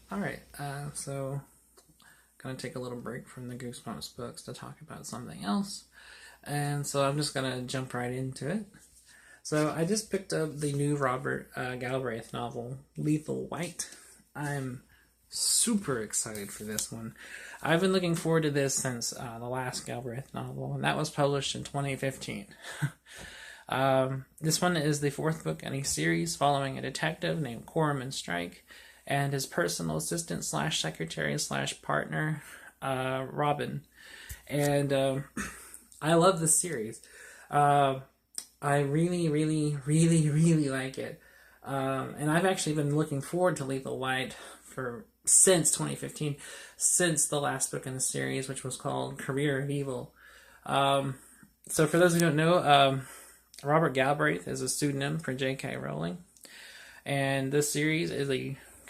Alright, so gonna take a little break from the Goosebumps books to talk about something else. And so I'm just gonna jump right into it. So I just picked up the new Robert Galbraith novel, Lethal White. I'm super excited for this one. I've been looking forward to this since the last Galbraith novel, and that was published in 2015. This one is the fourth book in a series following a detective named Corman Strike and his personal assistant slash secretary slash partner, Robin. And I love this series. I really, really, really, really like it. And I've actually been looking forward to Lethal White since 2015, since the last book in the series, which was called Career of Evil. So for those who don't know, Robert Galbraith is a pseudonym for J.K. Rowling. And this series is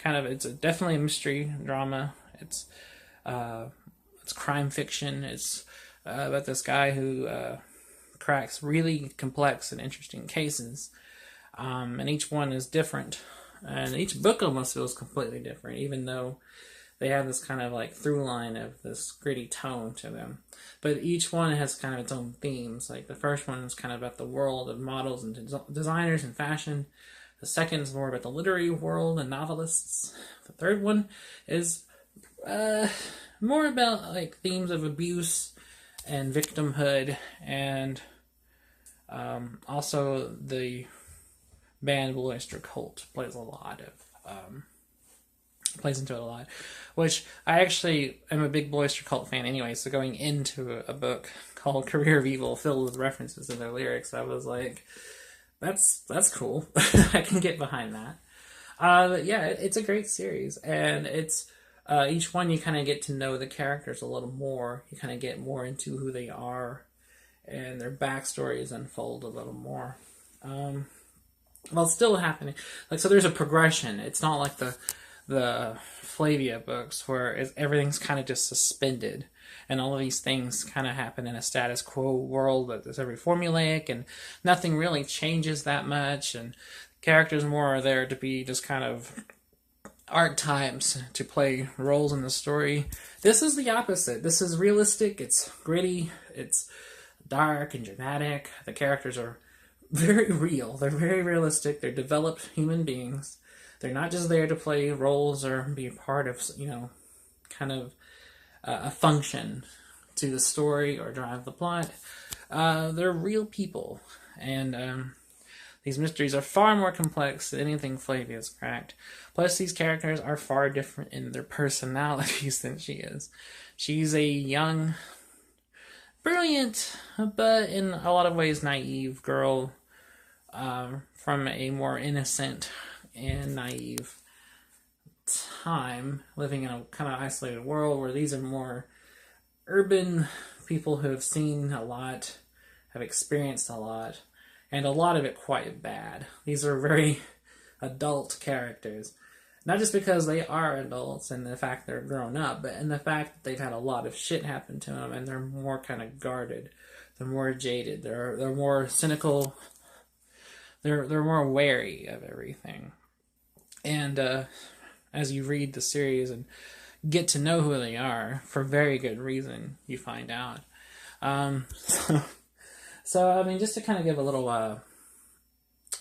it's definitely a mystery drama. It's crime fiction. It's about this guy who cracks really complex and interesting cases, and each one is different, and each book almost feels completely different, even though they have this kind of like through line of this gritty tone to them. But each one has kind of its own themes. Like the first one is kind of about the world of models and designers and fashion. The second is more about the literary world and novelists. The third one is more about like themes of abuse and victimhood, and also the band Blue Oyster Cult plays into it a lot, which I actually am a big Blue Oyster Cult fan anyway, so going into a book called Career of Evil filled with references in their lyrics, I was like, that's cool. I can get behind that. But yeah, it's a great series, and it's each one you kind of get to know the characters a little more. You kind of get more into who they are, and their backstories unfold a little more. Well, it's still happening. Like, so there's a progression. It's not like the Flavia books where everything's kind of just suspended, and all of these things kind of happen in a status quo world that is very formulaic, and nothing really changes that much, and characters more are there to be just kind of archetypes to play roles in the story. This is the opposite. This is realistic, it's gritty, it's dark and dramatic. The characters are very real, they're very realistic, they're developed human beings. They're not just there to play roles or be a part of, kind of a function to the story or drive the plot. They're real people, and these mysteries are far more complex than anything Flavia's cracked. Plus, these characters are far different in their personalities than she is. She's a young, brilliant, but in a lot of ways naive girl from a more innocent and naive time, living in a kind of isolated world where these are more urban people who have seen a lot, have experienced a lot, and a lot of it quite bad. These are very adult characters. Not just because they are adults and the fact they're grown up, but in the fact that they've had a lot of shit happen to them, and they're more kind of guarded. They're more jaded. They're more cynical. They're more wary of everything. And as you read the series and get to know who they are, for very good reason, you find out. So, I mean, just to kind of give a little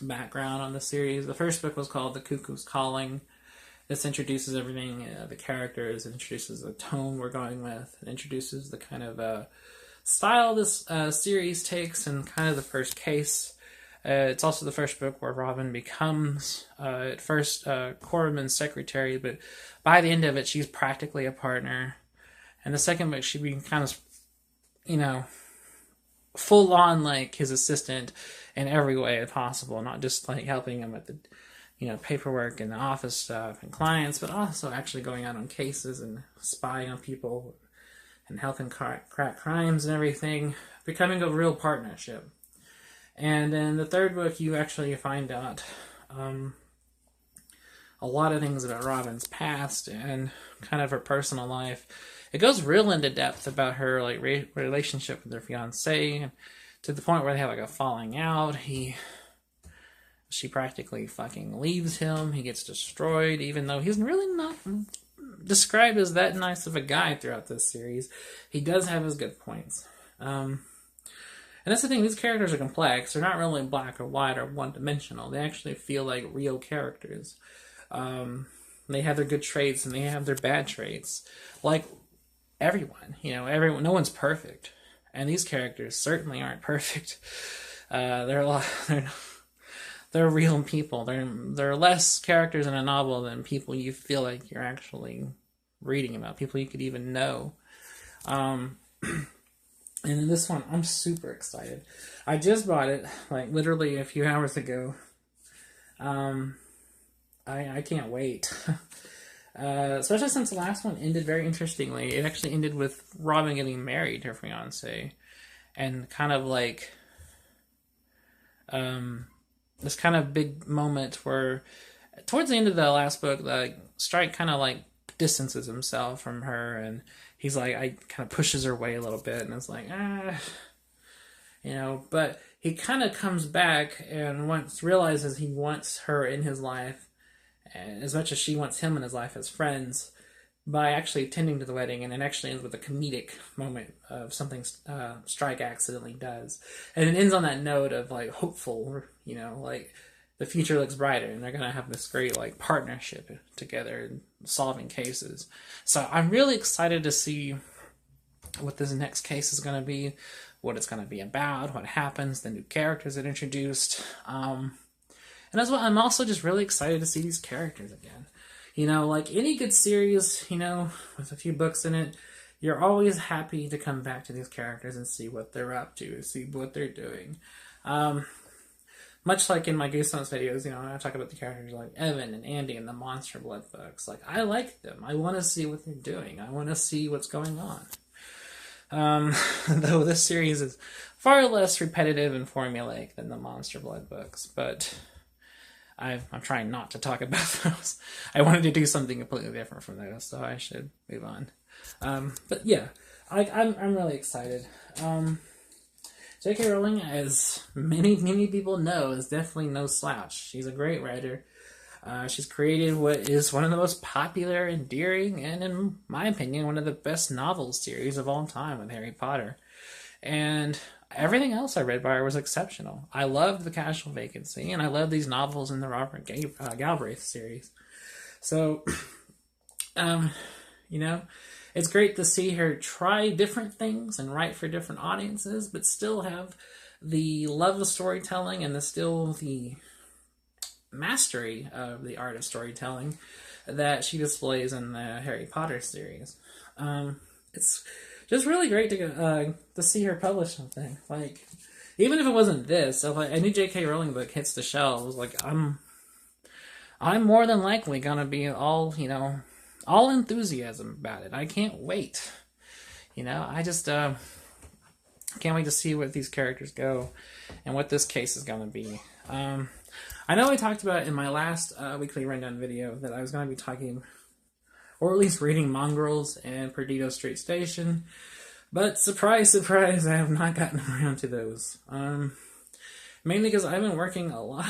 background on the series, the first book was called The Cuckoo's Calling. This introduces everything, the characters, it introduces the tone we're going with, it introduces the kind of style this series takes, and kind of the first case. It's also the first book where Robin becomes, at first, Corman's secretary, but by the end of it, she's practically a partner. And the second book, she becomes, full on like his assistant in every way possible, not just like helping him with the paperwork and the office stuff and clients, but also actually going out on cases and spying on people and helping crack crimes and everything, becoming a real partnership. And in the third book, you actually find out a lot of things about Robin's past and kind of her personal life. It goes real into depth about her like relationship with her fiance, to the point where they have like a falling out. She practically fucking leaves him. He gets destroyed, even though he's really not described as that nice of a guy throughout this series. He does have his good points. And that's the thing, these characters are complex. They're not really black or white or one-dimensional. They actually feel like real characters. They have their good traits and they have their bad traits. Like everyone, everyone, no one's perfect. And these characters certainly aren't perfect. They're real people. They're less characters in a novel than people you feel like you're actually reading about, people you could even know. And in this one, I'm super excited. I just bought it, like, literally a few hours ago. I can't wait. Especially since the last one ended very interestingly. It actually ended with Robin getting married to her fiance. And kind of like... this kind of big moment where towards the end of the last book, like, Strike kind of like distances himself from her, and he's like, I kind of pushes her away a little bit, and it's like, but he kind of comes back and realizes he wants her in his life, and as much as she wants him in his life as friends, by actually attending to the wedding, and it actually ends with a comedic moment of something Strike accidentally does. And it ends on that note of, like, hopeful, like, the future looks brighter, and they're going to have this great, like, partnership together in solving cases. So I'm really excited to see what this next case is going to be, what it's going to be about, what happens, the new characters that are introduced. And as well, I'm also just really excited to see these characters again. Like any good series, with a few books in it, you're always happy to come back to these characters and see what they're up to, see what they're doing. Much like in my Goosebumps videos, I talk about the characters like Evan and Andy in the Monster Blood books. Like, I like them. I want to see what they're doing. I want to see what's going on. Though this series is far less repetitive and formulaic than the Monster Blood books, but... I'm trying not to talk about those. I wanted to do something completely different from those, so I should move on. But yeah, I'm really excited. J.K. Rowling, as many people know, is definitely no slouch. She's a great writer. She's created what is one of the most popular, endearing, and in my opinion, one of the best novel series of all time with Harry Potter. And everything else I read by her was exceptional. I loved The Casual Vacancy, and I love these novels in the Robert Galbraith series. So, it's great to see her try different things and write for different audiences, but still have the love of storytelling and the mastery of the art of storytelling that she displays in the Harry Potter series. It's just really great to see her publish something. Like, even if it wasn't this, if a new J.K. Rowling book hits the shelves, like, I'm more than likely gonna be all enthusiasm about it. I can't wait. I just can't wait to see where these characters go and what this case is gonna be. I know I talked about in my last weekly rundown video that I was gonna be talking, or at least reading Mongrels and Perdido Street Station. But surprise, surprise, I have not gotten around to those. Mainly because I've been working a lot,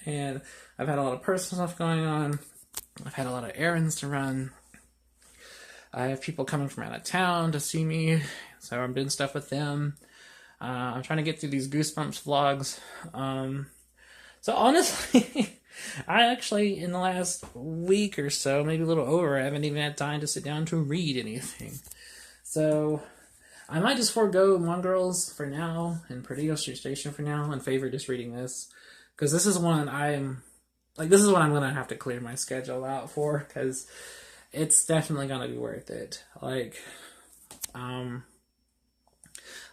and I've had a lot of personal stuff going on. I've had a lot of errands to run. I have people coming from out of town to see me, so I'm doing stuff with them. I'm trying to get through these Goosebumps vlogs. So honestly... I actually, in the last week or so, maybe a little over, I haven't even had time to sit down to read anything. So, I might just forego Mongrels for now, and Perdido Street Station for now, in favor of just reading this. Because this is one this is what I'm going to have to clear my schedule out for, because it's definitely going to be worth it.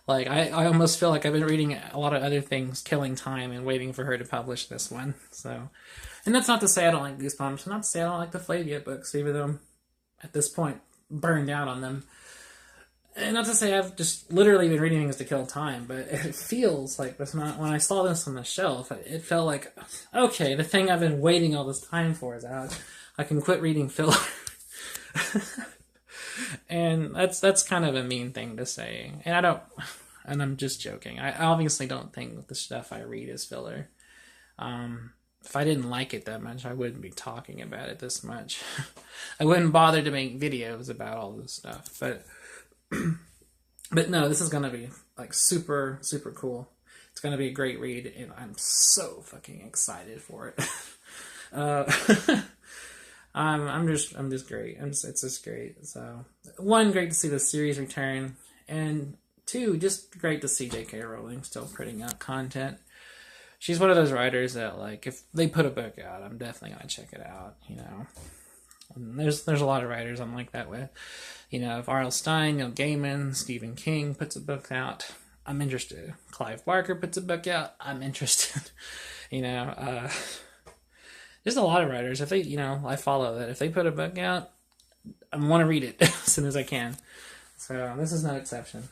I almost feel like I've been reading a lot of other things, killing time and waiting for her to publish this one. So, and that's not to say I don't like Goosebumps. Not to say I don't like the Flavia books, even though I'm, at this point, burned out on them. And not to say I've just literally been reading things to kill time, but it feels like when I saw this on the shelf, it felt like, okay, the thing I've been waiting all this time for is out. I can quit reading filler. And that's kind of a mean thing to say. And I'm just joking. I obviously don't think the stuff I read is filler. if I didn't like it that much, I wouldn't be talking about it this much. I wouldn't bother to make videos about all this stuff. But no, this is gonna be like super, super cool. It's gonna be a great read, and I'm so fucking excited for it. uh, I'm just great. It's just great. So, one, great to see the series return, and two, just great to see J.K. Rowling still putting out content. She's one of those writers that, like, if they put a book out, I'm definitely gonna check it out. You know, and there's a lot of writers I'm like that with. You know, if R.L. Stein, Neil Gaiman, Stephen King puts a book out, I'm interested. Clive Barker puts a book out, I'm interested. You know, there's a lot of writers. If they, you know, I follow that. If they put a book out, I want to read it as soon as I can. So this is no exception.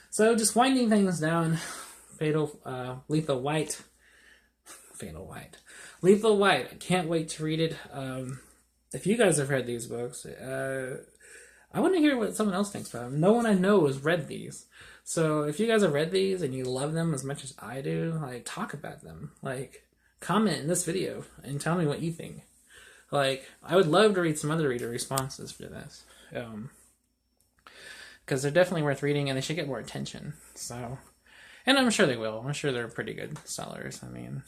So just winding things down. Lethal White. I can't wait to read it. If you guys have read these books, I want to hear what someone else thinks about them. No one I know has read these. So if you guys have read these and you love them as much as I do, like, talk about them. Like, comment in this video and tell me what you think. Like, I would love to read some other reader responses for this. Because they're definitely worth reading and they should get more attention. So, and I'm sure they will. I'm sure they're pretty good sellers. I mean,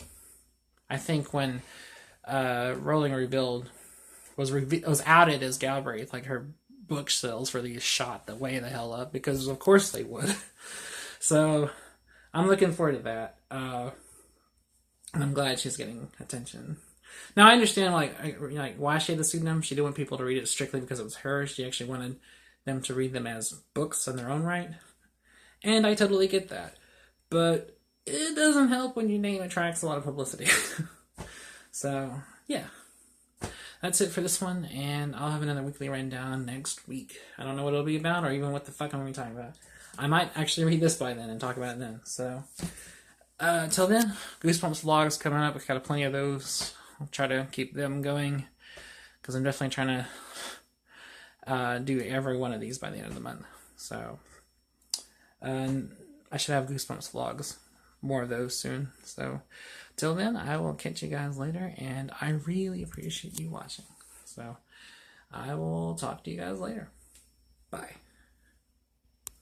I think when Rolling Rebuild was outed as Galbraith, like, her book sales really shot the way the hell up, because of course they would. So I'm looking forward to that. And I'm glad she's getting attention. Now I understand like why she had the pseudonym. She didn't want people to read it strictly because it was her. She actually wanted them to read them as books in their own right. And I totally get that. But it doesn't help when your name attracts a lot of publicity. So yeah. That's it for this one, and I'll have another weekly rundown next week. I don't know what it'll be about, or even what the fuck I'm going to be talking about. I might actually read this by then and talk about it then. So, till then, Goosebumps vlogs coming up. We've got plenty of those. I'll try to keep them going, because I'm definitely trying to do every one of these by the end of the month. So, I should have Goosebumps vlogs. More of those soon. So, till then, I will catch you guys later, and I really appreciate you watching. So, I will talk to you guys later. Bye.